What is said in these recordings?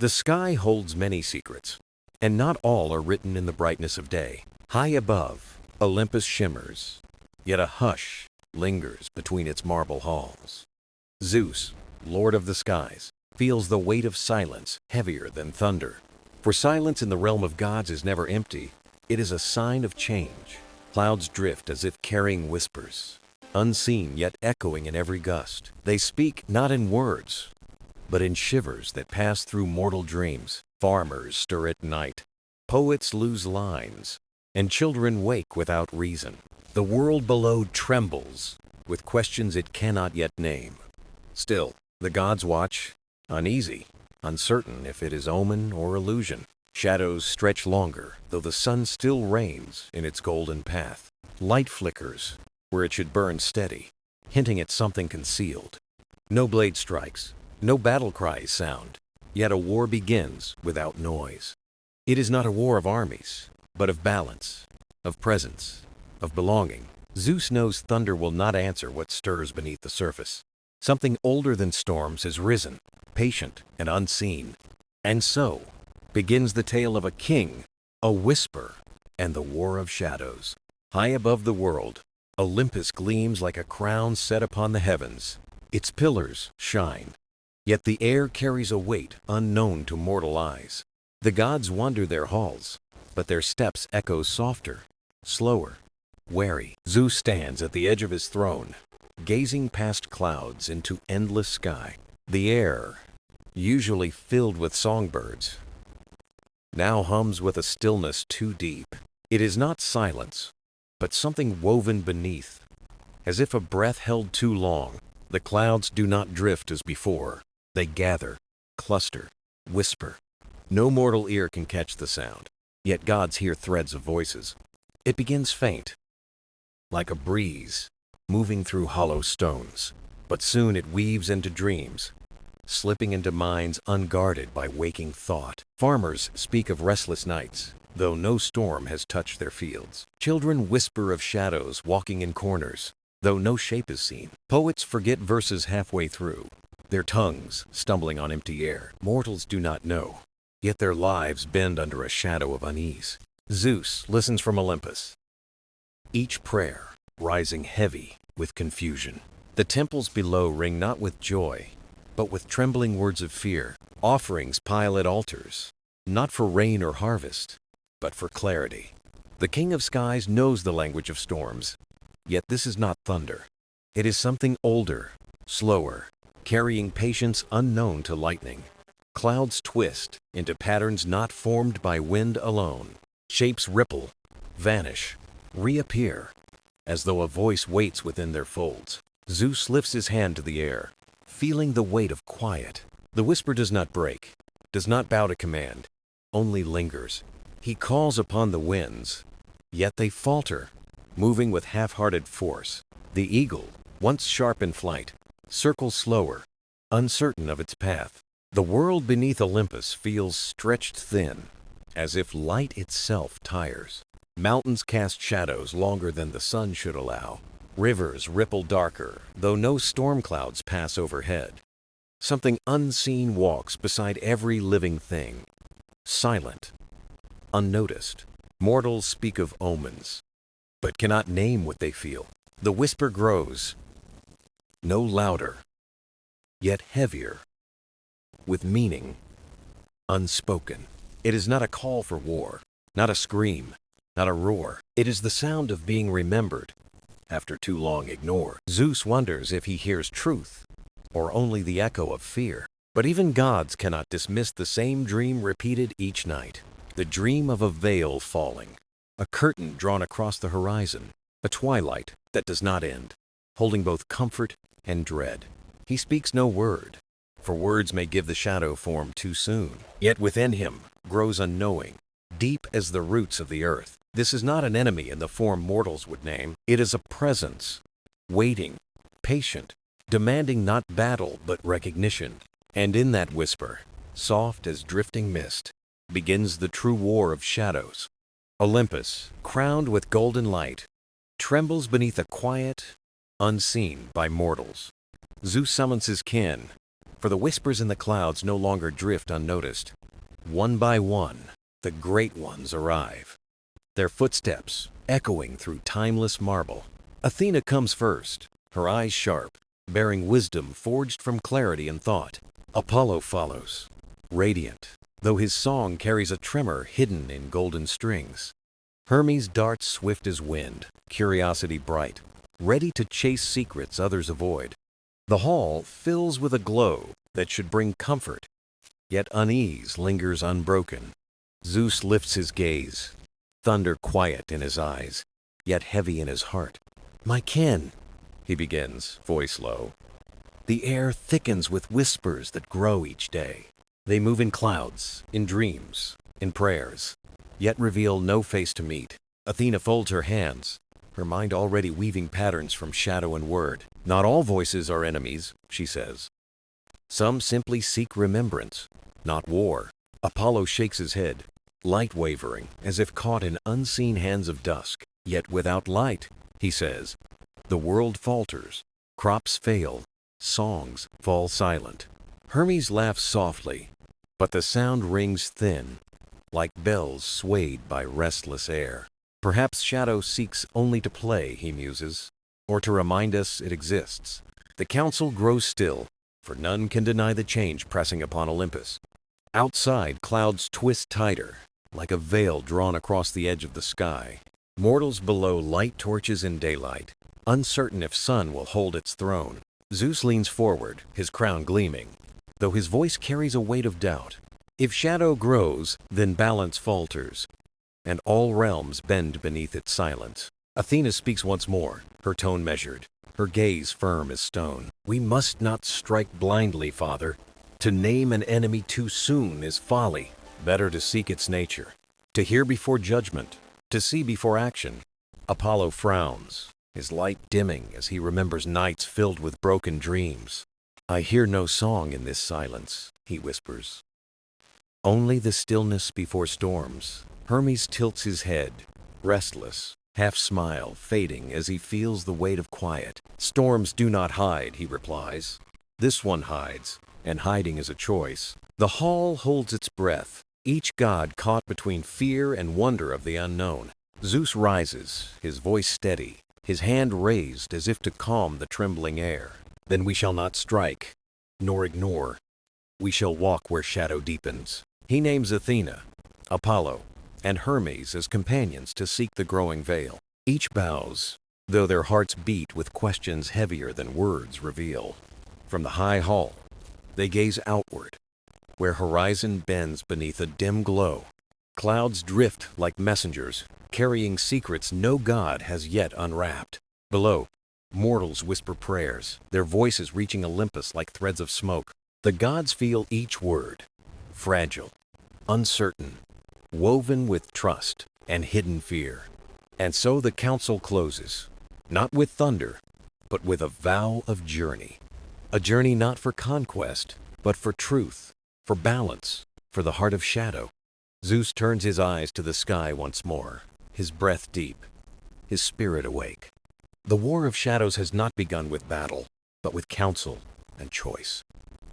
The sky holds many secrets, and not all are written in the brightness of day. High above, Olympus shimmers, yet a hush lingers between its marble halls. Zeus, lord of the skies, feels the weight of silence heavier than thunder. For silence in the realm of gods is never empty, it is a sign of change. Clouds drift as if carrying whispers, unseen yet echoing in every gust. They speak not in words, but in shivers that pass through mortal dreams. Farmers stir at night, poets lose lines, and children wake without reason. The world below trembles with questions it cannot yet name. Still, the gods watch, uneasy, uncertain if it is omen or illusion. Shadows stretch longer, though the sun still reigns in its golden path. Light flickers where it should burn steady, hinting at something concealed. No blade strikes, no battle cries sound, yet a war begins without noise. It is not a war of armies, but of balance, of presence, of belonging. Zeus knows thunder will not answer what stirs beneath the surface. Something older than storms has risen, patient and unseen. And so begins the tale of a king, a whisper, and the war of shadows. High above the world, Olympus gleams like a crown set upon the heavens. Its pillars shine, yet the air carries a weight unknown to mortal eyes. The gods wander their halls, but their steps echo softer, slower, wary. Zeus stands at the edge of his throne, gazing past clouds into endless sky. The air, usually filled with songbirds, now hums with a stillness too deep. It is not silence, but something woven beneath, as if a breath held too long. The clouds do not drift as before. They gather, cluster, whisper. No mortal ear can catch the sound, yet gods hear threads of voices. It begins faint, like a breeze, moving through hollow stones. But soon it weaves into dreams, slipping into minds unguarded by waking thought. Farmers speak of restless nights, though no storm has touched their fields. Children whisper of shadows walking in corners, though no shape is seen. Poets forget verses halfway through, their tongues stumbling on empty air. Mortals do not know, yet their lives bend under a shadow of unease. Zeus listens from Olympus, each prayer rising heavy with confusion. The temples below ring not with joy, but with trembling words of fear. Offerings pile at altars, not for rain or harvest, but for clarity. The King of Skies knows the language of storms, yet this is not thunder. It is something older, slower, carrying patience unknown to lightning. Clouds twist into patterns not formed by wind alone. Shapes ripple, vanish, reappear, as though a voice waits within their folds. Zeus lifts his hand to the air, feeling the weight of quiet. The whisper does not break, does not bow to command, only lingers. He calls upon the winds, yet they falter, moving with half-hearted force. The eagle, once sharp in flight, circles slower, uncertain of its path. The world beneath Olympus feels stretched thin, as if light itself tires. Mountains cast shadows longer than the sun should allow. Rivers ripple darker, though no storm clouds pass overhead. Something unseen walks beside every living thing, silent, unnoticed. Mortals speak of omens, but cannot name what they feel. The whisper grows, no louder, yet heavier, with meaning unspoken. It is not a call for war, not a scream, not a roar. It is the sound of being remembered after too long ignored. Zeus wonders if he hears truth or only the echo of fear. But even gods cannot dismiss the same dream repeated each night. The dream of a veil falling, a curtain drawn across the horizon, a twilight that does not end, holding both comfort and dread. He speaks no word, for words may give the shadow form too soon. Yet within him grows a knowing, deep as the roots of the earth. This is not an enemy in the form mortals would name. It is a presence, waiting, patient, demanding not battle but recognition. And in that whisper, soft as drifting mist, begins the true war of shadows. Olympus, crowned with golden light, trembles beneath a quiet, unseen by mortals. Zeus summons his kin, For the whispers in the clouds no longer drift unnoticed. One by one, the great ones arrive, their footsteps echoing through timeless marble. Athena comes first, her eyes sharp, bearing wisdom forged from clarity and thought. Apollo follows, radiant, though his song carries a tremor hidden in golden strings. Hermes darts swift as wind, curiosity bright, ready to chase secrets others avoid. The hall fills with a glow that should bring comfort, yet unease lingers unbroken. Zeus lifts his gaze, thunder quiet in his eyes, yet heavy in his heart. "My kin," he begins, voice low. The air thickens with whispers that grow each day. They move in clouds, in dreams, in prayers, yet reveal no face to meet. Athena folds her hands, her mind already weaving patterns from shadow and word. "Not all voices are enemies," she says. "Some simply seek remembrance, not war." Apollo shakes his head, light wavering, as if caught in unseen hands of dusk. "Yet without light," he says, "the world falters, crops fail, songs fall silent." Hermes laughs softly, but the sound rings thin, like bells swayed by restless air. "Perhaps shadow seeks only to play," he muses, "or to remind us it exists." The council grows still, for none can deny the change pressing upon Olympus. Outside, clouds twist tighter, like a veil drawn across the edge of the sky. Mortals below light torches in daylight, uncertain if sun will hold its throne. Zeus leans forward, his crown gleaming, though his voice carries a weight of doubt. If shadow grows, then balance falters, and all realms bend beneath its silence. Athena speaks once more, her tone measured, her gaze firm as stone. "We must not strike blindly, Father. To name an enemy too soon is folly. Better to seek its nature, to hear before judgment, to see before action." Apollo frowns, his light dimming as he remembers nights filled with broken dreams. "I hear no song in this silence," he whispers. "Only the stillness before storms." Hermes tilts his head, restless, half smile fading as he feels the weight of quiet. "Storms do not hide," he replies. "This one hides, and hiding is a choice." The hall holds its breath, each god caught between fear and wonder of the unknown. Zeus rises, his voice steady, his hand raised as if to calm the trembling air. "Then we shall not strike, nor ignore. We shall walk where shadow deepens." He names Athena, Apollo, and Hermes as companions to seek the growing veil. Each bows, though their hearts beat with questions heavier than words reveal. From the high hall, they gaze outward, where horizon bends beneath a dim glow. Clouds drift like messengers, carrying secrets no god has yet unwrapped. Below, mortals whisper prayers, their voices reaching Olympus like threads of smoke. The gods feel each word, fragile, uncertain, woven with trust and hidden fear. And so the council closes, not with thunder, but with a vow of journey. A journey not for conquest, but for truth, for balance, for the heart of shadow. Zeus turns his eyes to the sky once more, his breath deep, his spirit awake. The war of shadows has not begun with battle, but with counsel and choice.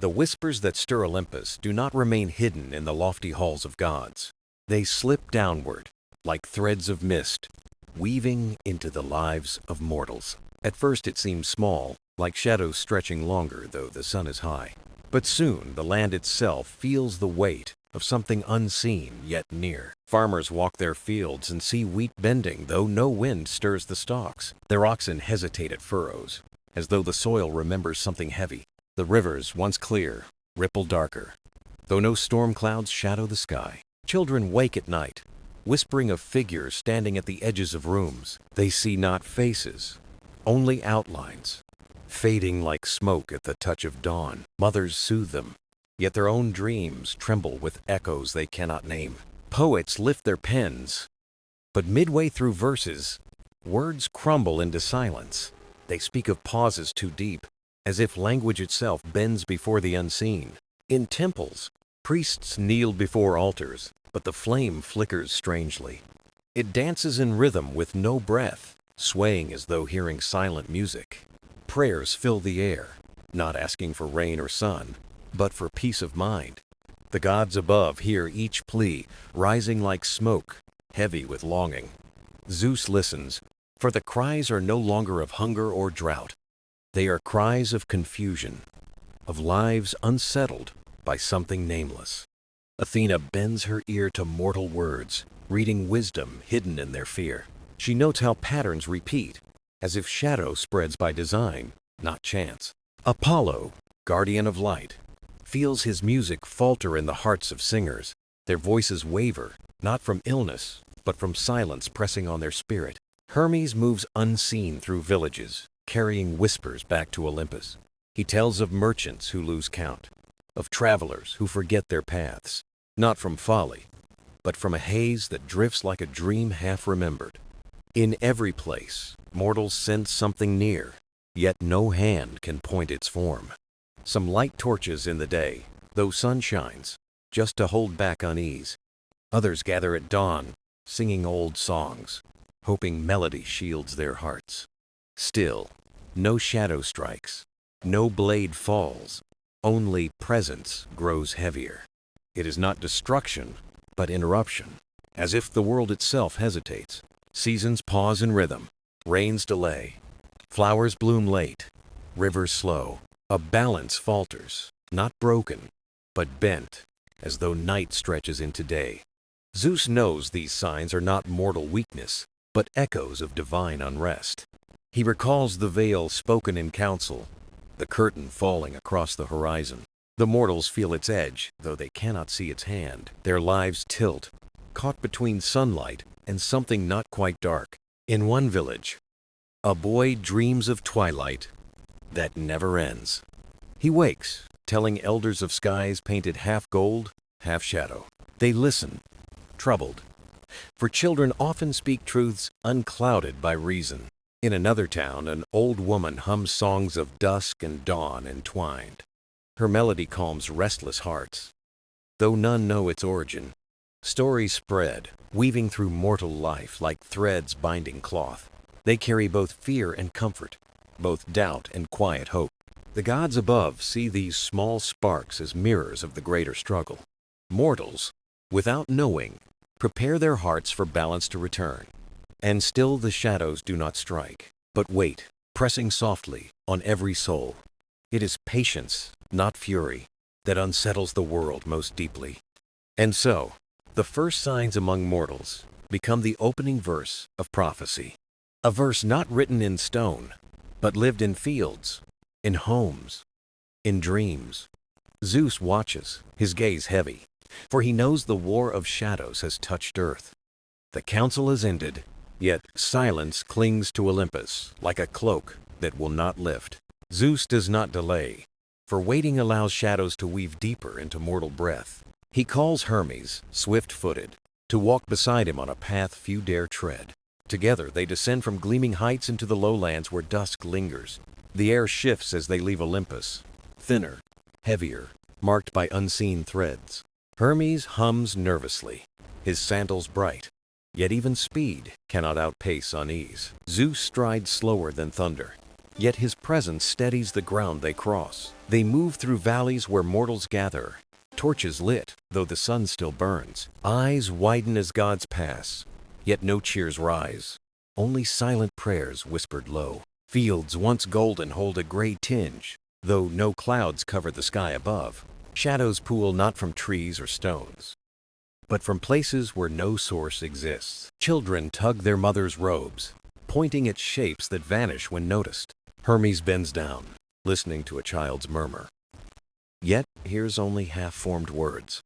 The whispers that stir Olympus do not remain hidden in the lofty halls of gods. They slip downward, like threads of mist, weaving into the lives of mortals. At first it seems small, like shadows stretching longer though the sun is high. But soon the land itself feels the weight of something unseen yet near. Farmers walk their fields and see wheat bending though no wind stirs the stalks. Their oxen hesitate at furrows, as though the soil remembers something heavy. The rivers, once clear, ripple darker, though no storm clouds shadow the sky. Children wake at night, whispering of figures standing at the edges of rooms. They see not faces, only outlines, fading like smoke at the touch of dawn. Mothers soothe them, yet their own dreams tremble with echoes they cannot name. Poets lift their pens, but midway through verses, words crumble into silence. They speak of pauses too deep, as if language itself bends before the unseen. In temples, priests kneel before altars, but the flame flickers strangely. It dances in rhythm with no breath, swaying as though hearing silent music. Prayers fill the air, not asking for rain or sun, but for peace of mind. The gods above hear each plea, rising like smoke, heavy with longing. Zeus listens, for the cries are no longer of hunger or drought. They are cries of confusion, of lives unsettled by something nameless. Athena bends her ear to mortal words, reading wisdom hidden in their fear. She notes how patterns repeat, as if shadow spreads by design, not chance. Apollo, guardian of light, feels his music falter in the hearts of singers. Their voices waver, not from illness, but from silence pressing on their spirit. Hermes moves unseen through villages, carrying whispers back to Olympus. He tells of merchants who lose count, of travelers who forget their paths, not from folly, but from a haze that drifts like a dream half remembered. In every place, mortals sense something near, yet no hand can point its form. Some light torches in the day, though sun shines, just to hold back unease. Others gather at dawn, singing old songs, hoping melody shields their hearts. Still, no shadow strikes, no blade falls, only presence grows heavier. It is not destruction, but interruption, as if the world itself hesitates. Seasons pause in rhythm, rains delay, flowers bloom late, rivers slow. A balance falters, not broken, but bent, as though night stretches into day. Zeus knows these signs are not mortal weakness, but echoes of divine unrest. He recalls the veil spoken in council, the curtain falling across the horizon. The mortals feel its edge, though they cannot see its hand. Their lives tilt, caught between sunlight and something not quite dark. In one village, a boy dreams of twilight that never ends. He wakes, telling elders of skies painted half gold, half shadow. They listen, troubled, for children often speak truths unclouded by reason. In another town, an old woman hums songs of dusk and dawn entwined. Her melody calms restless hearts, though none know its origin. Stories spread, weaving through mortal life like threads binding cloth. They carry both fear and comfort, both doubt and quiet hope. The gods above see these small sparks as mirrors of the greater struggle. Mortals, without knowing, prepare their hearts for balance to return. And still the shadows do not strike, but wait, pressing softly on every soul. It is patience, not fury, that unsettles the world most deeply. And so, the first signs among mortals become the opening verse of prophecy. A verse not written in stone, but lived in fields, in homes, in dreams. Zeus watches, his gaze heavy, for he knows the war of shadows has touched earth. The council has ended, yet silence clings to Olympus like a cloak that will not lift. Zeus does not delay, for waiting allows shadows to weave deeper into mortal breath. He calls Hermes, swift-footed, to walk beside him on a path few dare tread. Together they descend from gleaming heights into the lowlands where dusk lingers. The air shifts as they leave Olympus, thinner, heavier, marked by unseen threads. Hermes hums nervously, his sandals bright, yet even speed cannot outpace unease. Zeus strides slower than thunder, yet his presence steadies the ground they cross. They move through valleys where mortals gather, torches lit, though the sun still burns. Eyes widen as gods pass, yet no cheers rise, only silent prayers whispered low. Fields once golden hold a gray tinge, though no clouds cover the sky above. Shadows pool not from trees or stones, but from places where no source exists. Children tug their mother's robes, pointing at shapes that vanish when noticed. Hermes bends down, listening to a child's murmur, yet hears only half-formed words.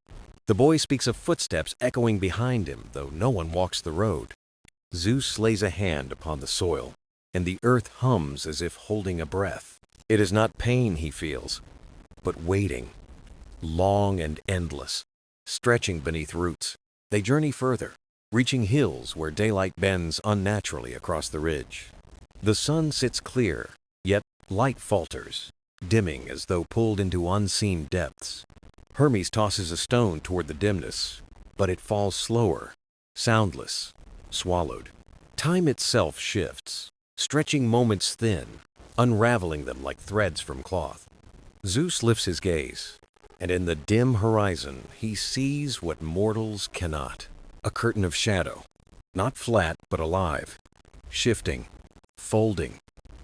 The boy speaks of footsteps echoing behind him, though no one walks the road. Zeus lays a hand upon the soil, and the earth hums as if holding a breath. It is not pain he feels, but waiting, long and endless, stretching beneath roots. They journey further, reaching hills where daylight bends unnaturally across the ridge. The sun sits clear, yet light falters, dimming as though pulled into unseen depths. Hermes tosses a stone toward the dimness, but it falls slower, soundless, swallowed. Time itself shifts, stretching moments thin, unraveling them like threads from cloth. Zeus lifts his gaze, and in the dim horizon he sees what mortals cannot. A curtain of shadow, not flat but alive, shifting, folding,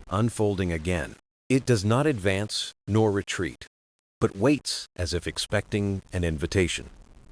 unfolding again. It does not advance nor retreat, but waits as if expecting an invitation.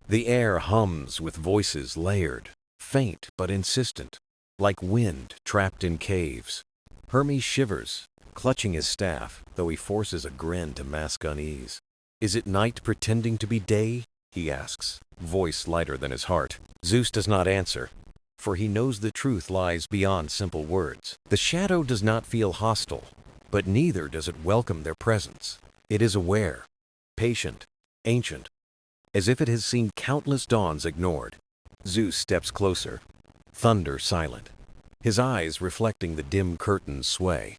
The air hums with voices layered, faint but insistent, like wind trapped in caves. Hermes shivers, clutching his staff, though he forces a grin to mask unease. Is it night pretending to be day? He asks, voice lighter than his heart. Zeus does not answer, for he knows the truth lies beyond simple words. The shadow does not feel hostile, but neither does it welcome their presence. It is aware, patient, ancient, as if it has seen countless dawns ignored. Zeus steps closer, thunder silent, his eyes reflecting the dim curtain's sway.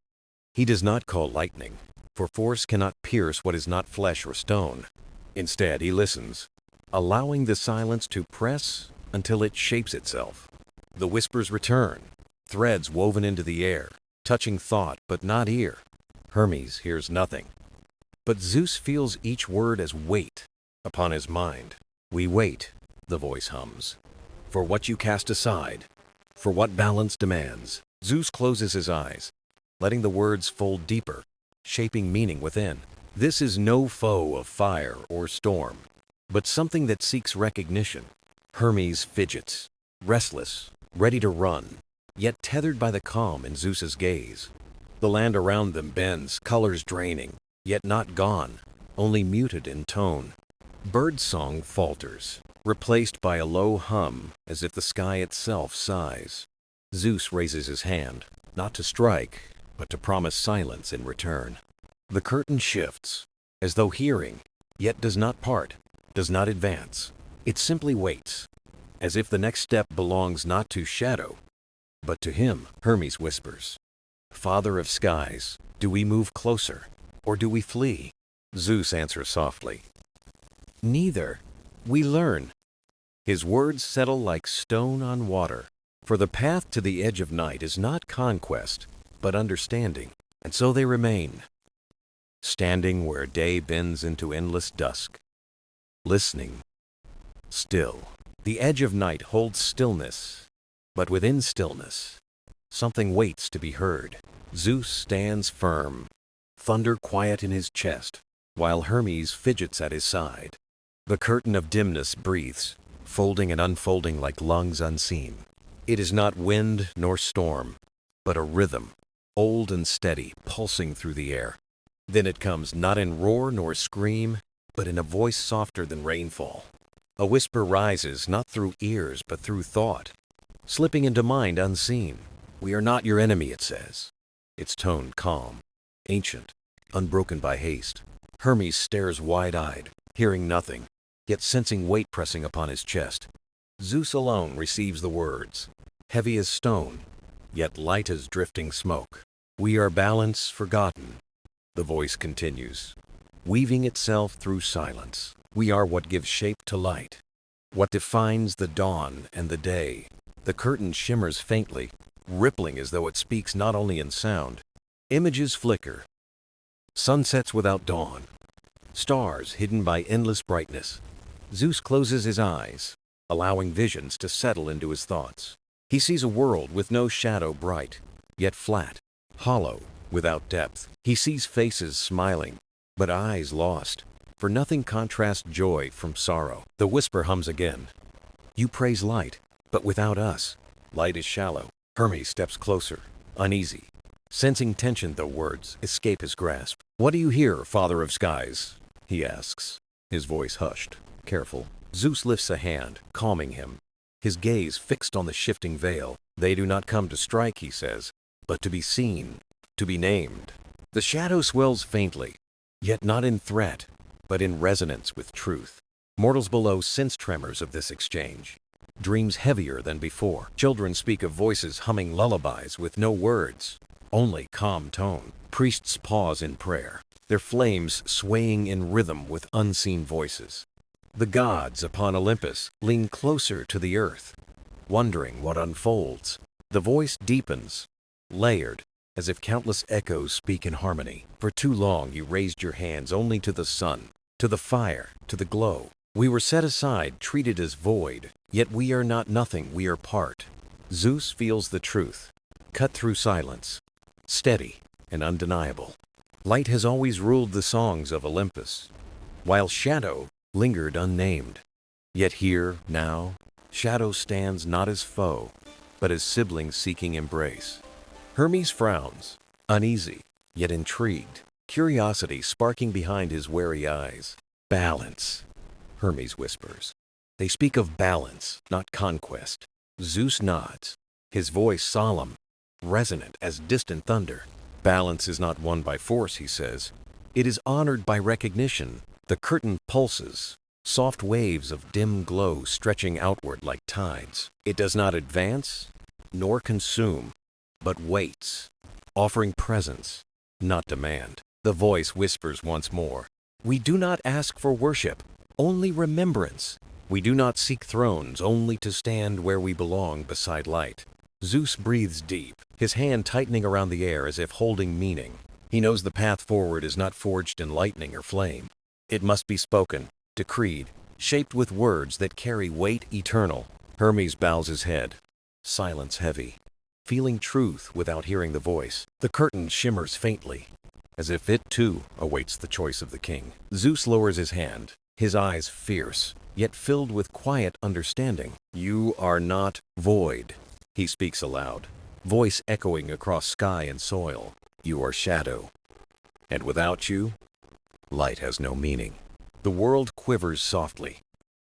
He does not call lightning, for force cannot pierce what is not flesh or stone. Instead, he listens, allowing the silence to press until it shapes itself. The whispers return, threads woven into the air, touching thought but not ear. Hermes hears nothing, but Zeus feels each word as weight upon his mind. We wait, the voice hums, for what you cast aside, for what balance demands. Zeus closes his eyes, letting the words fold deeper, shaping meaning within. This is no foe of fire or storm, but something that seeks recognition. Hermes fidgets, restless, ready to run, yet tethered by the calm in Zeus's gaze. The land around them bends, colors draining, yet not gone, only muted in tone. Birdsong falters, replaced by a low hum as if the sky itself sighs. Zeus raises his hand, not to strike, but to promise silence in return. The curtain shifts, as though hearing, yet does not part, does not advance. It simply waits, as if the next step belongs not to shadow, but to him. Hermes whispers, "Father of skies, do we move closer, or do we flee?" Zeus answers softly, "Neither. We learn." His words settle like stone on water, for the path to the edge of night is not conquest, but understanding. And so they remain, standing where day bends into endless dusk, listening, still. The edge of night holds stillness, but within stillness, something waits to be heard. Zeus stands firm, thunder quiet in his chest, while Hermes fidgets at his side. The curtain of dimness breathes, folding and unfolding like lungs unseen. It is not wind nor storm, but a rhythm, old and steady, pulsing through the air. Then it comes, not in roar nor scream, but in a voice softer than rainfall. A whisper rises, not through ears, but through thought, slipping into mind unseen. "We are not your enemy," it says, its tone calm, ancient, unbroken by haste. Hermes stares wide-eyed, hearing nothing, yet sensing weight pressing upon his chest. Zeus alone receives the words, heavy as stone, yet light as drifting smoke. "We are balance forgotten," the voice continues, weaving itself through silence. "We are what gives shape to light, what defines the dawn and the day." The curtain shimmers faintly, rippling as though it speaks not only in sound. Images flicker, sunsets without dawn, stars hidden by endless brightness. Zeus closes his eyes, allowing visions to settle into his thoughts. He sees a world with no shadow bright, yet flat, hollow, without depth. He sees faces smiling, but eyes lost, for nothing contrasts joy from sorrow. The whisper hums again. "You praise light, but without us, light is shallow." Hermes steps closer, uneasy, sensing tension though words escape his grasp. "What do you hear, Father of Skies?" he asks, his voice hushed, careful. Zeus lifts a hand, calming him, his gaze fixed on the shifting veil. "They do not come to strike," he says, "but to be seen, to be named." The shadow swells faintly, yet not in threat, but in resonance with truth. Mortals below sense tremors of this exchange, dreams heavier than before. Children speak of voices humming lullabies with no words, only calm tone. Priests pause in prayer, their flames swaying in rhythm with unseen voices. The gods upon Olympus lean closer to the earth, wondering what unfolds. The voice deepens, layered, as if countless echoes speak in harmony. "For too long you raised your hands only to the sun, to the fire, to the glow. We were set aside, treated as void, yet we are not nothing, we are part. Zeus feels the truth, cut through silence, steady and undeniable. Light has always ruled the songs of Olympus, while shadow lingered unnamed. Yet here, now, shadow stands not as foe, but as sibling seeking embrace. Hermes frowns, uneasy, yet intrigued, curiosity sparking behind his wary eyes. Balance, Hermes whispers. They speak of balance, not conquest. Zeus nods, his voice solemn, resonant as distant thunder. Balance is not won by force, he says. It is honored by recognition. The curtain pulses, soft waves of dim glow stretching outward like tides. It does not advance, nor consume, but waits, offering presence, not demand. The voice whispers once more. We do not ask for worship, only remembrance. We do not seek thrones, only to stand where we belong beside light. Zeus breathes deep, his hand tightening around the air as if holding meaning. He knows the path forward is not forged in lightning or flame. It must be spoken, decreed, shaped with words that carry weight eternal. Hermes bows his head, silence heavy, feeling truth without hearing the voice. The curtain shimmers faintly, as if it too awaits the choice of the king. Zeus lowers his hand, his eyes fierce, yet filled with quiet understanding. You are not void, he speaks aloud, voice echoing across sky and soil. You are shadow, and without you, light has no meaning. The world quivers softly,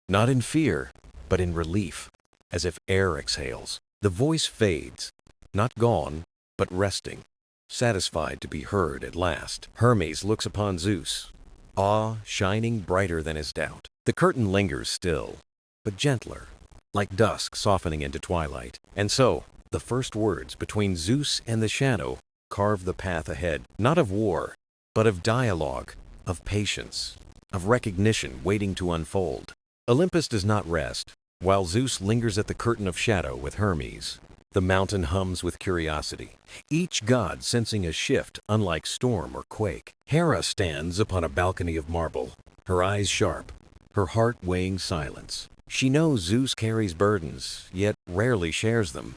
not in fear, but in relief, as if air exhales. The voice fades, not gone, but resting, satisfied to be heard at last. Hermes looks upon Zeus, awe shining brighter than his doubt. The curtain lingers still, but gentler, like dusk softening into twilight. And so, the first words between Zeus and the shadow carve the path ahead, not of war, but of dialogue, of patience, of recognition waiting to unfold. Olympus does not rest, while Zeus lingers at the curtain of shadow with Hermes. The mountain hums with curiosity, each god sensing a shift unlike storm or quake. Hera stands upon a balcony of marble, her eyes sharp, her heart weighing silence. She knows Zeus carries burdens, yet rarely shares them.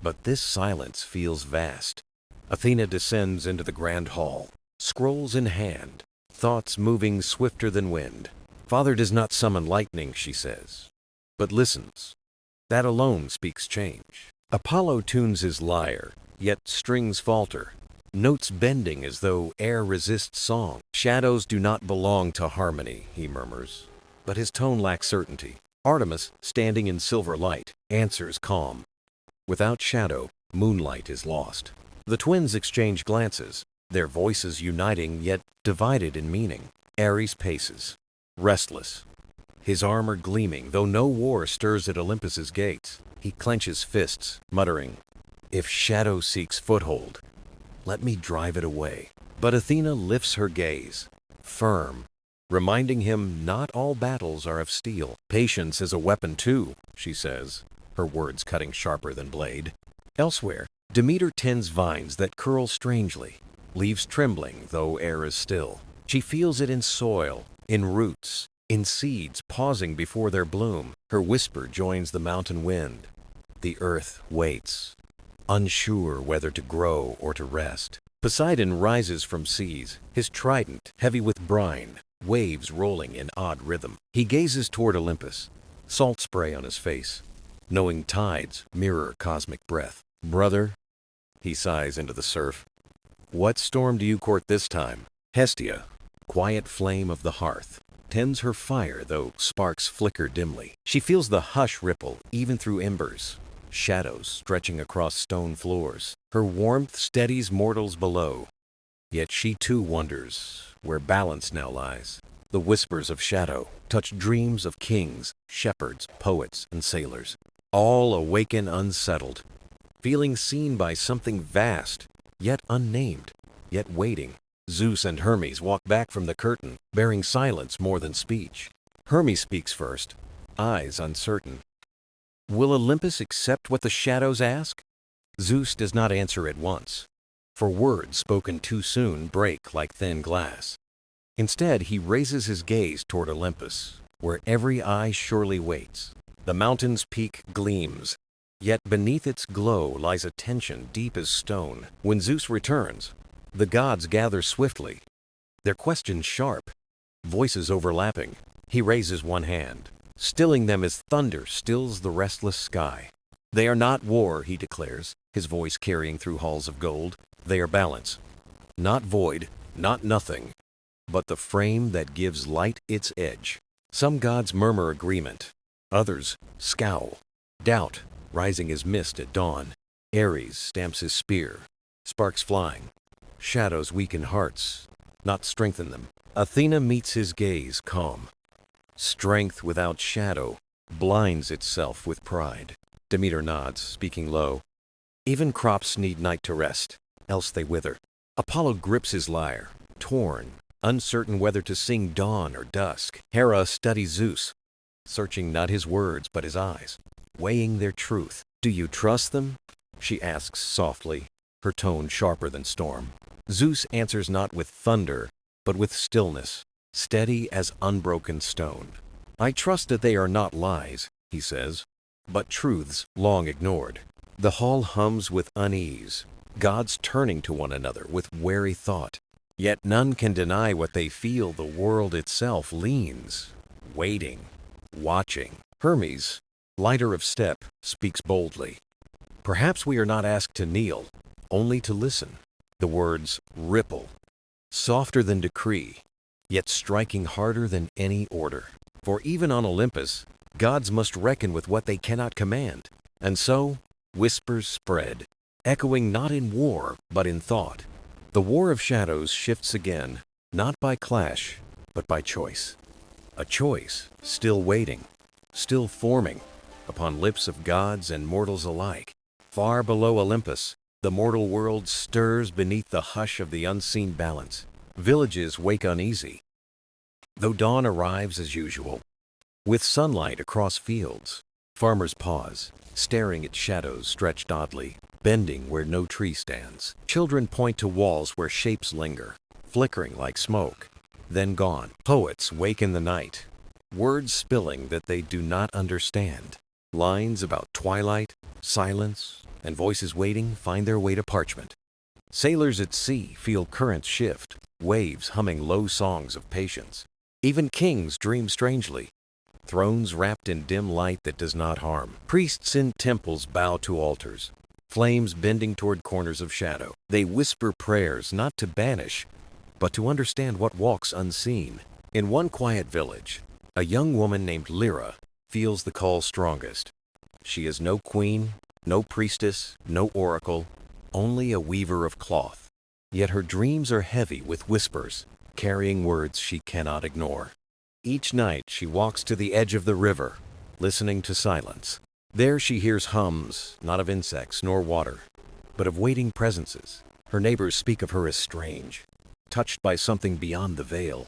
But this silence feels vast. Athena descends into the grand hall, scrolls in hand, thoughts moving swifter than wind. Father does not summon lightning, she says, but listens. That alone speaks change. Apollo tunes his lyre, yet strings falter, notes bending as though air resists song. Shadows do not belong to harmony, he murmurs, but his tone lacks certainty. Artemis, standing in silver light, answers calm. Without shadow, moonlight is lost. The twins exchange glances, their voices uniting yet divided in meaning. Ares paces, restless, his armor gleaming, though no war stirs at Olympus's gates. He clenches fists, muttering, "If shadow seeks foothold, let me drive it away." But Athena lifts her gaze, firm, reminding him not all battles are of steel. Patience is a weapon too, she says, her words cutting sharper than blade. Elsewhere, Demeter tends vines that curl strangely, leaves trembling though air is still. She feels it in soil, in roots, in seeds pausing before their bloom. Her whisper joins the mountain wind. The earth waits, unsure whether to grow or to rest. Poseidon rises from seas, his trident heavy with brine, waves rolling in odd rhythm. He gazes toward Olympus, salt spray on his face, knowing tides mirror cosmic breath. Brother, he sighs into the surf, what storm do you court this time? Hestia, quiet flame of the hearth, tends her fire though sparks flicker dimly. She feels the hush ripple even through embers, shadows stretching across stone floors. Her warmth steadies mortals below, yet she too wonders where balance now lies. The whispers of shadow touch dreams of kings, shepherds, poets, and sailors. All awaken unsettled, feeling seen by something vast, yet unnamed, yet waiting. Zeus and Hermes walk back from the curtain, bearing silence more than speech. Hermes speaks first, eyes uncertain. Will Olympus accept what the shadows ask? Zeus does not answer at once, for words spoken too soon break like thin glass. Instead, he raises his gaze toward Olympus, where every eye surely waits. The mountain's peak gleams, yet beneath its glow lies a tension deep as stone. When Zeus returns, the gods gather swiftly, their questions sharp, voices overlapping. He raises one hand, stilling them as thunder stills the restless sky. They are not war, he declares, his voice carrying through halls of gold. They are balance. Not void, not nothing, but the frame that gives light its edge. Some gods murmur agreement, others scowl, doubt rising as mist at dawn. Ares stamps his spear, sparks flying. Shadows weaken hearts, not strengthen them. Athena meets his gaze calm. Strength without shadow blinds itself with pride. Demeter nods, speaking low. Even crops need night to rest, else they wither. Apollo grips his lyre, torn, uncertain whether to sing dawn or dusk. Hera studies Zeus, searching not his words but his eyes, weighing their truth. Do you trust them? She asks softly, her tone sharper than storm. Zeus answers not with thunder, but with stillness, steady as unbroken stone. I trust that they are not lies, he says, but truths long ignored. The hall hums with unease, gods turning to one another with wary thought. Yet none can deny what they feel. The world itself leans, waiting, watching. Hermes, lighter of step, speaks boldly. Perhaps we are not asked to kneel, only to listen. The words ripple, softer than decree, yet striking harder than any order. For even on Olympus, gods must reckon with what they cannot command. And so, whispers spread, echoing not in war, but in thought. The war of shadows shifts again, not by clash, but by choice. A choice still waiting, still forming, upon lips of gods and mortals alike. Far below Olympus, the mortal world stirs beneath the hush of the unseen balance. Villages wake uneasy, though dawn arrives as usual. With sunlight across fields, farmers pause, staring at shadows stretched oddly, bending where no tree stands. Children point to walls where shapes linger, flickering like smoke, then gone. Poets wake in the night, words spilling that they do not understand. Lines about twilight, silence, and voices waiting find their way to parchment. Sailors at sea feel currents shift, waves humming low songs of patience. Even kings dream strangely, thrones wrapped in dim light that does not harm. Priests in temples bow to altars, flames bending toward corners of shadow. They whisper prayers not to banish, but to understand what walks unseen. In one quiet village, a young woman named Lyra feels the call strongest. She is no queen, no priestess, no oracle, only a weaver of cloth. Yet her dreams are heavy with whispers, carrying words she cannot ignore. Each night she walks to the edge of the river, listening to silence. There she hears hums, not of insects nor water, but of waiting presences. Her neighbors speak of her as strange, touched by something beyond the veil.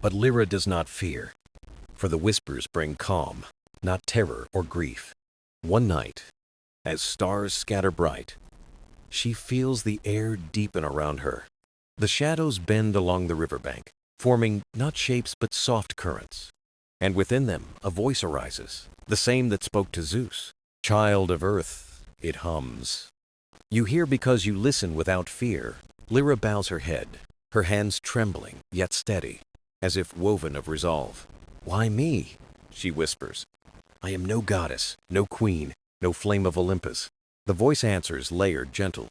But Lyra does not fear, for the whispers bring calm, not terror or grief. One night, as stars scatter bright, she feels the air deepen around her. The shadows bend along the riverbank, forming not shapes but soft currents. And within them a voice arises, the same that spoke to Zeus. Child of earth, it hums. You hear because you listen without fear. Lyra bows her head, her hands trembling yet steady, as if woven of resolve. Why me? She whispers. I am no goddess, no queen, no flame of Olympus. The voice answers, layered, gentle.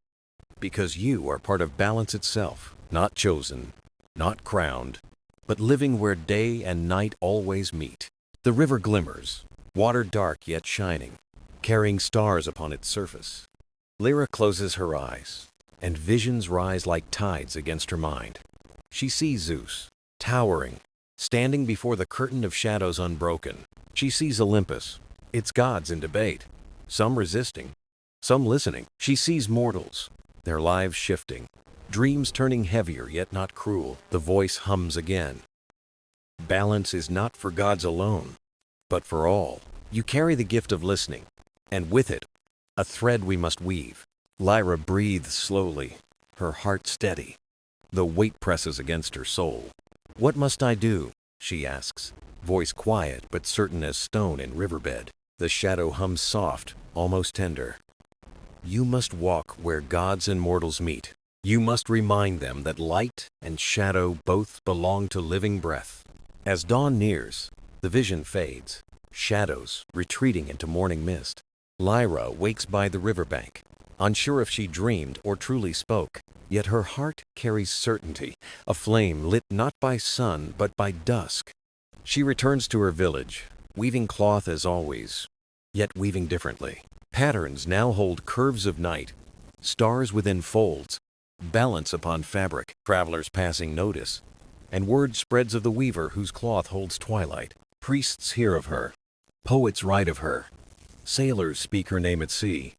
Because you are part of balance itself, not chosen, not crowned, but living where day and night always meet. The river glimmers, water dark yet shining, carrying stars upon its surface. Lyra closes her eyes, and visions rise like tides against her mind. She sees Zeus, towering, standing before the curtain of shadows unbroken. She sees Olympus, its gods in debate, some resisting, some listening. She sees mortals, their lives shifting, dreams turning heavier yet not cruel. The voice hums again. Balance is not for gods alone, but for all. You carry the gift of listening, and with it, a thread we must weave. Lyra breathes slowly, her heart steady. The weight presses against her soul. "What must I do?" she asks, voice quiet but certain as stone in riverbed. The shadow hums soft, almost tender. "You must walk where gods and mortals meet. You must remind them that light and shadow both belong to living breath." As dawn nears, the vision fades, shadows retreating into morning mist. Lyra wakes by the riverbank, unsure if she dreamed or truly spoke. Yet her heart carries certainty, a flame lit not by sun but by dusk. She returns to her village, weaving cloth as always, yet weaving differently. Patterns now hold curves of night, stars within folds, balance upon fabric, travelers passing notice, and word spreads of the weaver whose cloth holds twilight. Priests hear of her, poets write of her, sailors speak her name at sea,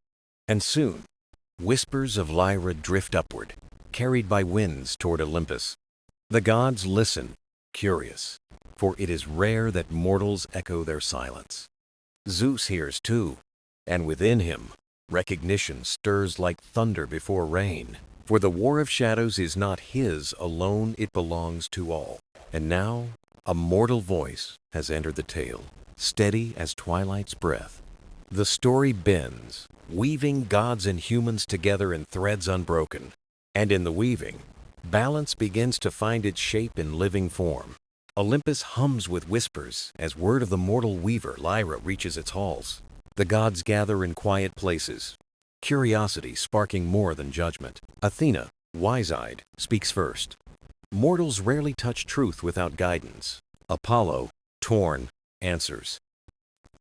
and soon whispers of Lyra drift upward, carried by winds toward Olympus. The gods listen, curious, for it is rare that mortals echo their silence. Zeus hears too, and within him, recognition stirs like thunder before rain. For the war of shadows is not his alone, it belongs to all. And now, a mortal voice has entered the tale, steady as twilight's breath. The story bends, weaving gods and humans together in threads unbroken. And in the weaving, balance begins to find its shape in living form. Olympus hums with whispers as word of the mortal weaver Lyra reaches its halls. The gods gather in quiet places, curiosity sparking more than judgment. Athena, wise-eyed, speaks first. Mortals rarely touch truth without guidance. Apollo, torn, answers.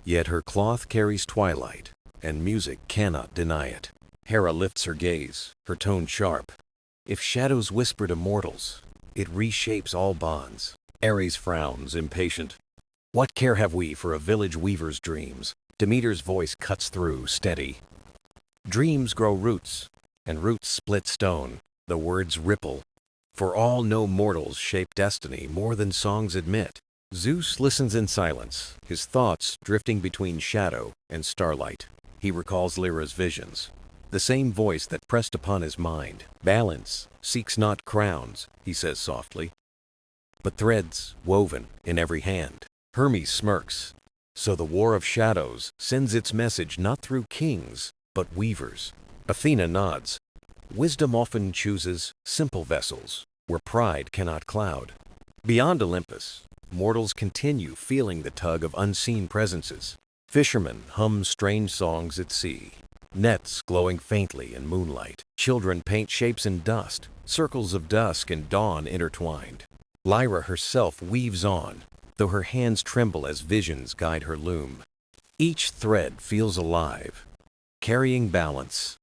Yet her cloth carries twilight, and music cannot deny it. Hera lifts her gaze, her tone sharp. If shadows whisper to mortals, it reshapes all bonds. Ares frowns, impatient. What care have we for a village weaver's dreams? Demeter's voice cuts through, steady. Dreams grow roots, and roots split stone. The words ripple. For all know mortals shape destiny more than songs admit. Zeus listens in silence, his thoughts drifting between shadow and starlight. He recalls Lyra's visions, the same voice that pressed upon his mind. Balance seeks not crowns, he says softly, but threads woven in every hand. Hermes smirks. So the war of shadows sends its message not through kings, but weavers. Athena nods. Wisdom often chooses simple vessels, where pride cannot cloud. Beyond Olympus, mortals continue feeling the tug of unseen presences. Fishermen hum strange songs at sea, nets glowing faintly in moonlight. Children paint shapes in dust, circles of dusk and dawn intertwined. Lyra herself weaves on, though her hands tremble as visions guide her loom. Each thread feels alive, carrying balance,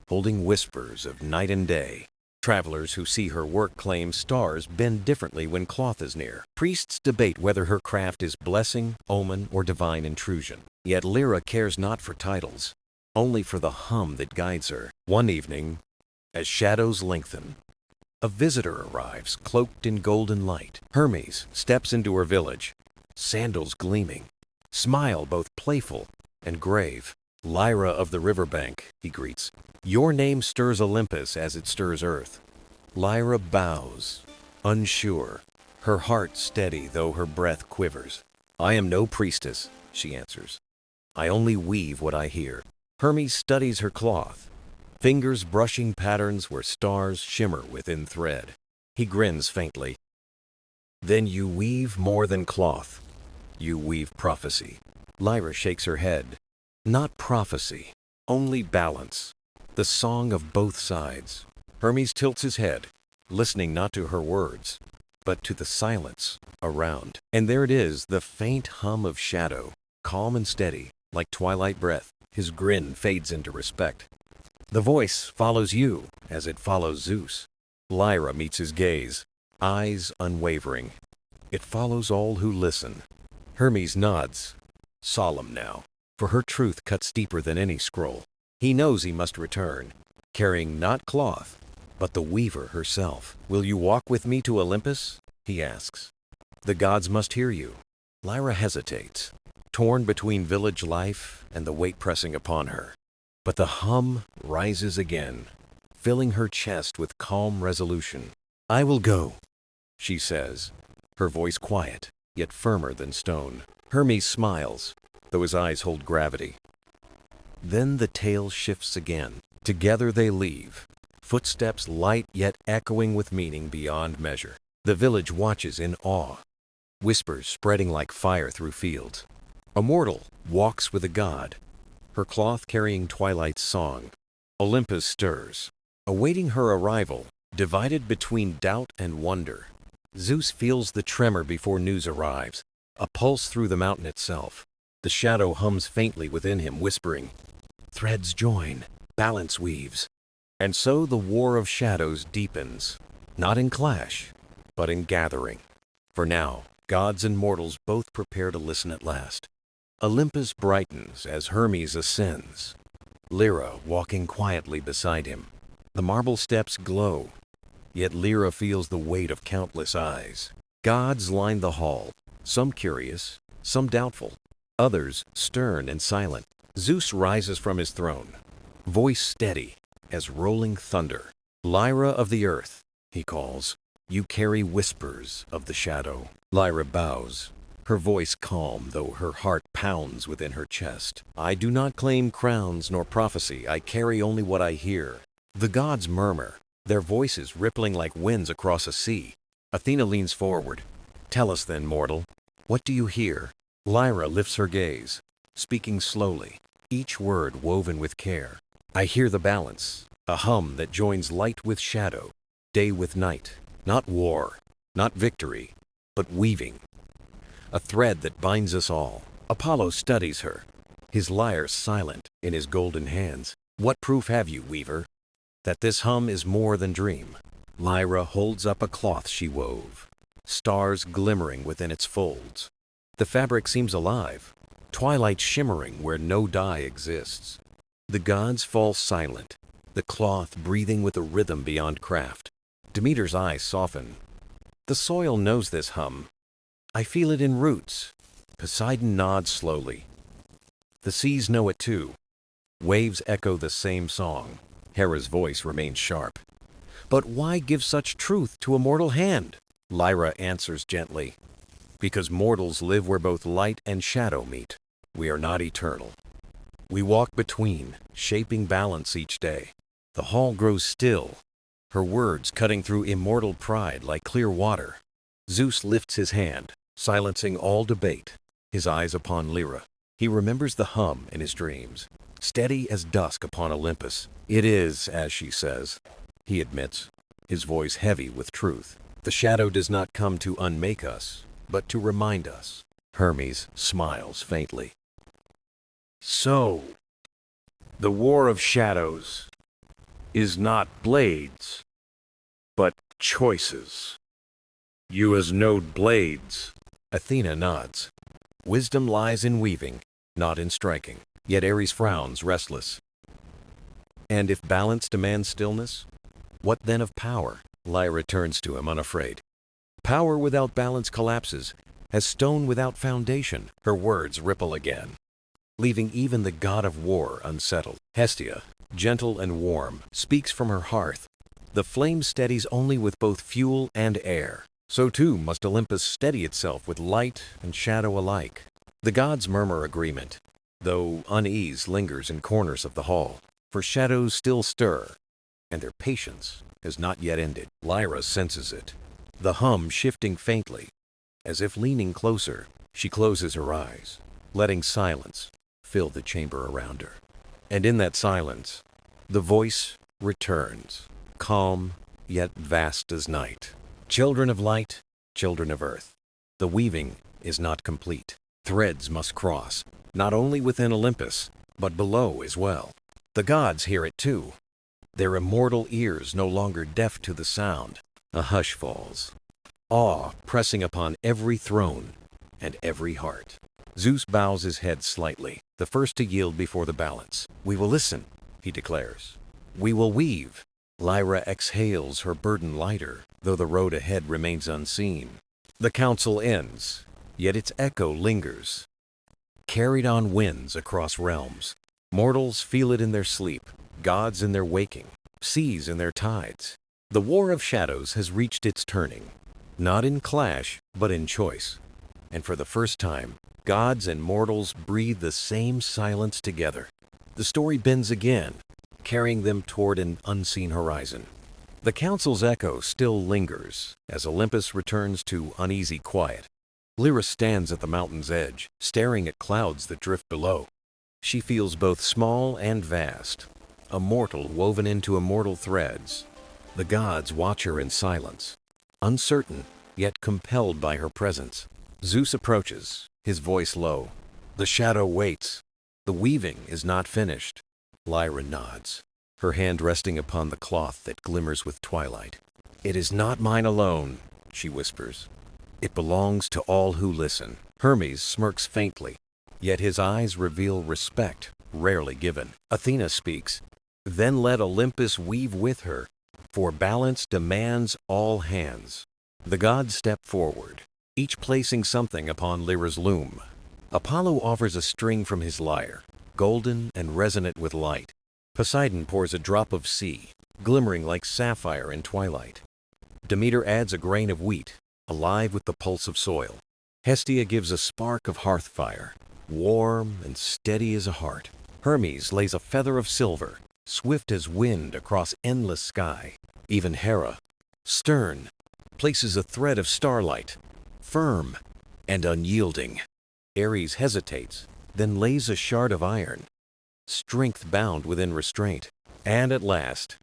holding whispers of night and day. Travelers who see her work claim stars bend differently when cloth is near. Priests debate whether her craft is blessing, omen, or divine intrusion. Yet Lyra cares not for titles, only for the hum that guides her. One evening, as shadows lengthen, a visitor arrives, cloaked in golden light. Hermes steps into her village, sandals gleaming, smile both playful and grave. "Lyra of the riverbank," he greets. "Your name stirs Olympus as it stirs earth." Lyra bows, unsure, her heart steady though her breath quivers. "I am no priestess," she answers. "I only weave what I hear." Hermes studies her cloth, fingers brushing patterns where stars shimmer within thread. He grins faintly. "Then you weave more than cloth. You weave prophecy." Lyra shakes her head. Not prophecy, only balance, the song of both sides. Hermes tilts his head, listening not to her words, but to the silence around. And there it is, the faint hum of shadow, calm and steady, like twilight breath. His grin fades into respect. The voice follows you as it follows Zeus. Lyra meets his gaze, eyes unwavering. It follows all who listen. Hermes nods, solemn now, for her truth cuts deeper than any scroll. He knows he must return, carrying not cloth, but the weaver herself. "Will you walk with me to Olympus?" he asks. "The gods must hear you." Lyra hesitates, torn between village life and the weight pressing upon her. But the hum rises again, filling her chest with calm resolution. "I will go," she says, her voice quiet, yet firmer than stone. Hermes smiles, though his eyes hold gravity. Then the tale shifts again. Together they leave, footsteps light yet echoing with meaning beyond measure. The village watches in awe, whispers spreading like fire through fields. A mortal walks with a god, her cloth carrying Twilight's song. Olympus stirs, awaiting her arrival, divided between doubt and wonder. Zeus feels the tremor before news arrives, a pulse through the mountain itself. The shadow hums faintly within him, whispering, "Threads join, balance weaves." And so the war of shadows deepens, not in clash, but in gathering. For now, gods and mortals both prepare to listen at last. Olympus brightens as Hermes ascends, Lyra walking quietly beside him. The marble steps glow, yet Lyra feels the weight of countless eyes. Gods line the hall, some curious, some doubtful, others stern and silent. Zeus rises from his throne, voice steady as rolling thunder. "Lyra of the earth," he calls, "you carry whispers of the shadow." Lyra bows, her voice calm though her heart pounds within her chest. "I do not claim crowns nor prophecy, I carry only what I hear." The gods murmur, their voices rippling like winds across a sea. Athena leans forward. "Tell us then, mortal, what do you hear?" Lyra lifts her gaze, speaking slowly, each word woven with care. "I hear the balance, a hum that joins light with shadow, day with night. Not war, not victory, but weaving. A thread that binds us all." Apollo studies her, his lyre silent in his golden hands. "What proof have you, weaver, that this hum is more than dream?" Lyra holds up a cloth she wove, stars glimmering within its folds. The fabric seems alive, twilight shimmering where no dye exists. The gods fall silent, the cloth breathing with a rhythm beyond craft. Demeter's eyes soften. "The soil knows this hum. I feel it in roots." Poseidon nods slowly. "The seas know it too. Waves echo the same song." Hera's voice remains sharp. "But why give such truth to a mortal hand?" Lyra answers gently. "Because mortals live where both light and shadow meet. We are not eternal. We walk between, shaping balance each day." The hall grows still, her words cutting through immortal pride like clear water. Zeus lifts his hand, silencing all debate, his eyes upon Lyra. He remembers the hum in his dreams, steady as dusk upon Olympus. "It is, as she says," he admits, his voice heavy with truth. "The shadow does not come to unmake us, but to remind us." Hermes smiles faintly. "So, the war of shadows is not blades, but choices. You as knowed blades." Athena nods. "Wisdom lies in weaving, not in striking." Yet Ares frowns, restless. "And if balance demands stillness, what then of power?" Lyra turns to him unafraid. "Power without balance collapses, as stone without foundation." Her words ripple again, leaving even the god of war unsettled. Hestia, gentle and warm, speaks from her hearth. The flame steadies only with both fuel and air. So too must Olympus steady itself with light and shadow alike. The gods murmur agreement, though unease lingers in corners of the hall. For shadows still stir, and their patience has not yet ended. Lyra senses it, the hum shifting faintly. As if leaning closer, she closes her eyes, letting silence fill the chamber around her. And in that silence, the voice returns, calm yet vast as night. "Children of light, children of earth, the weaving is not complete. Threads must cross, not only within Olympus, but below as well." The gods hear it too, their immortal ears no longer deaf to the sound. A hush falls, awe pressing upon every throne and every heart. Zeus bows his head slightly, the first to yield before the balance. "We will listen," he declares. "We will weave." Lyra exhales, her burden lighter, though the road ahead remains unseen. The council ends, yet its echo lingers, carried on winds across realms. Mortals feel it in their sleep, gods in their waking, seas in their tides. The war of shadows has reached its turning, not in clash, but in choice. And for the first time, gods and mortals breathe the same silence together. The story bends again, carrying them toward an unseen horizon. The council's echo still lingers as Olympus returns to uneasy quiet. Lyra stands at the mountain's edge, staring at clouds that drift below. She feels both small and vast, a mortal woven into immortal threads. The gods watch her in silence, uncertain, yet compelled by her presence. Zeus approaches, his voice low. The shadow waits. The weaving is not finished. Lyra nods, her hand resting upon the cloth that glimmers with twilight. "It is not mine alone," she whispers. "It belongs to all who listen." Hermes smirks faintly, yet his eyes reveal respect rarely given. Athena speaks, "Then let Olympus weave with her, for balance demands all hands." The gods step forward, each placing something upon Lyra's loom. Apollo offers a string from his lyre, golden and resonant with light. Poseidon pours a drop of sea, glimmering like sapphire in twilight. Demeter adds a grain of wheat, alive with the pulse of soil. Hestia gives a spark of hearth fire, warm and steady as a heart. Hermes lays a feather of silver, swift as wind across endless sky. Even Hera, stern, places a thread of starlight, firm and unyielding. Ares hesitates, then lays a shard of iron, strength bound within restraint. And at last,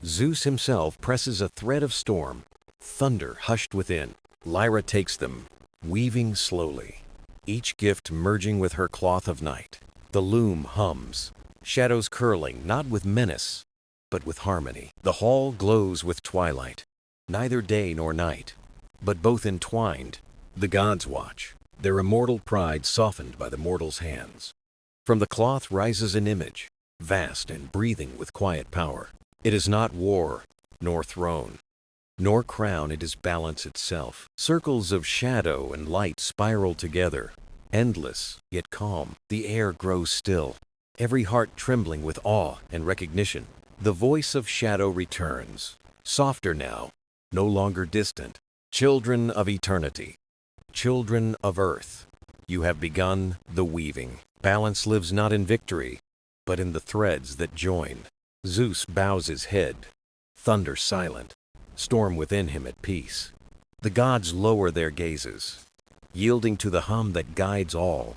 Zeus himself presses a thread of storm, thunder hushed within. Lyra takes them, weaving slowly, each gift merging with her cloth of night. The loom hums, shadows curling not with menace, but with harmony. The hall glows with twilight, neither day nor night, but both entwined. The gods watch, their immortal pride softened by the mortal's hands. From the cloth rises an image, vast and breathing with quiet power. It is not war, nor throne, nor crown, it is balance itself. Circles of shadow and light spiral together, endless yet calm. The air grows still, every heart trembling with awe and recognition. The voice of shadow returns, softer now, no longer distant. "Children of eternity, children of earth, you have begun the weaving." Balance lives not in victory, but in the threads that join. Zeus bows his head, thunder silent, storm within him at peace. The gods lower their gazes, yielding to the hum that guides all.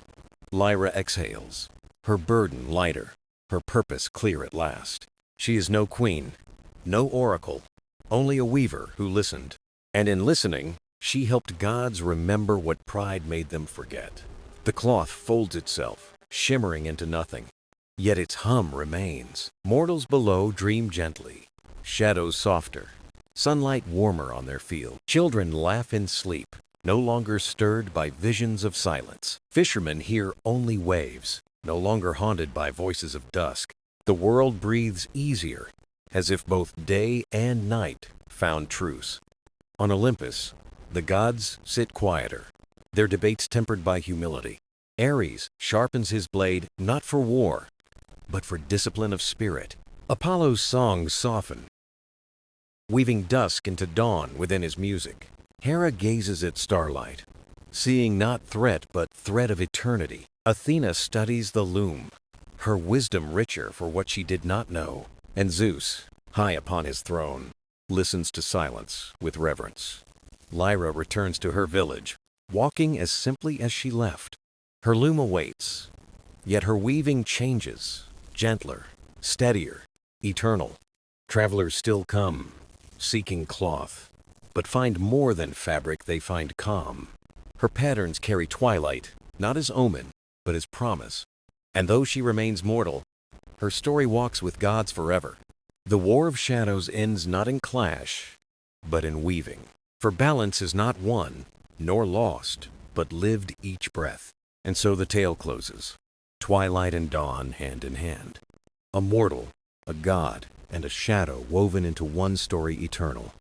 Lyra exhales, her burden lighter, her purpose clear at last. She is no queen, no oracle, only a weaver who listened. And in listening, she helped gods remember what pride made them forget. The cloth folds itself, shimmering into nothing, yet its hum remains. Mortals below dream gently, shadows softer, sunlight warmer on their field. Children laugh in sleep, no longer stirred by visions of silence. Fishermen hear only waves, no longer haunted by voices of dusk. The world breathes easier, as if both day and night found truce. On Olympus, the gods sit quieter, their debates tempered by humility. Ares sharpens his blade not for war, but for discipline of spirit. Apollo's songs soften, weaving dusk into dawn within his music. Hera gazes at starlight, seeing not threat but thread of eternity. Athena studies the loom, her wisdom richer for what she did not know. And Zeus, high upon his throne, listens to silence with reverence. Lyra returns to her village, walking as simply as she left. Her loom awaits, yet her weaving changes, gentler, steadier, eternal. Travelers still come, seeking cloth, but find more than fabric, they find calm. Her patterns carry twilight, not as omen, but as promise. And though she remains mortal, her story walks with gods forever. The war of shadows ends not in clash, but in weaving. For balance is not won, nor lost, but lived each breath. And so the tale closes, twilight and dawn hand in hand. A mortal, a god, and a shadow woven into one story eternal.